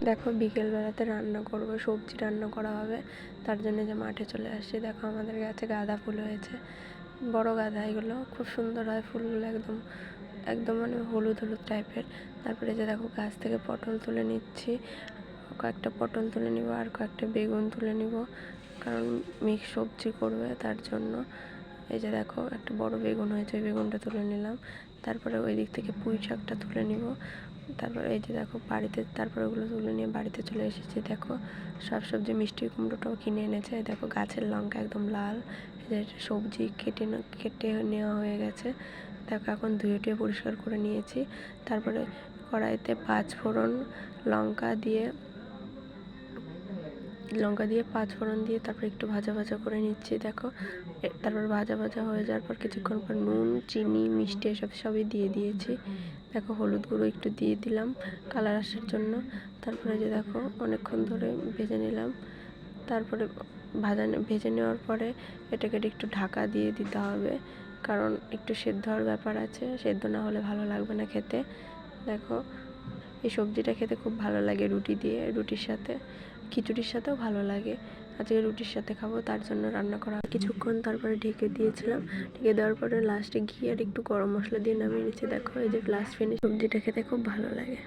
দেখো বিকেলবেলাতে রান্না করব, সবজি রান্না করা হবে, তার জন্য যে মাঠে চলে আসছি। দেখো আমাদের গাছে গাঁদা ফুল হয়েছে, বড় গাঁদা, এগুলো খুব সুন্দর হয় ফুলগুলো, একদম একদম মানে হলুদ হলুদ টাইপের। তারপরে যে দেখো গাছ থেকে পটল তুলে নিচ্ছি, কয়েকটা পটল তুলে নিব আর কয়েকটা বেগুন তুলে নিব, কারণ মিক্স সবজি করবে তার জন্য। এই যে দেখো একটা বড় বেগুন হয়েছে, ওই বেগুনটা তুলে নিলাম। তারপরে ওই দিক থেকে পুঁই শাকটা তুলে নিব। তারপরে এই যে দেখো বাড়িতে, তারপরে ওগুলো তুলে নিয়ে বাড়িতে চলে এসেছি। দেখো সব সবজি, মিষ্টি কুমড়োটাও কিনে এনেছে। দেখো গাছের লঙ্কা একদম লাল, এই যে সবজি কেটে নেওয়া হয়ে গেছে। দেখো এখন ধুয়ে পরিষ্কার করে নিয়েছি। তারপরে কড়াইতে 5 ফোড়ন, লঙ্কা দিয়ে 5 ফোড়ন দিয়ে তারপর একটু ভাজা ভাজা করে নিচ্ছি। দেখো তারপর ভাজা ভাজা হয়ে যাওয়ার পর কিছুক্ষণ পর নুন, চিনি, মিষ্টি এসব সবই দিয়ে দিয়েছি। দেখো হলুদ গুঁড়ো একটু দিয়ে দিলাম কালার আসার জন্য। তারপরে যে দেখো অনেকক্ষণ ধরে ভেজে নিলাম। তারপরে ভেজে নেওয়ার পরে এটাকে একটু ঢাকা দিয়ে দিতে হবে, কারণ একটু সেদ্ধ হওয়ার ব্যাপার আছে, সেদ্ধ না হলে ভালো লাগবে না খেতে। দেখো এই সবজিটা খেতে খুব ভালো লাগে রুটি দিয়ে, রুটির সাথে, খিচুড়ির সাথেও ভালো লাগে। আজকে রুটির সাথে খাবো, তার জন্য রান্না করা কিছুক্ষণ। তারপরে ঢেকে দিয়েছিলাম, ঢেকে দেওয়ার পরে লাস্টে ঘি আর একটু গরম মশলা দিয়ে নামিয়ে নিচ্ছি। দেখো এই যে লাস্ট ফিনিশ, সবজিটা খেতে খুব ভালো লাগে।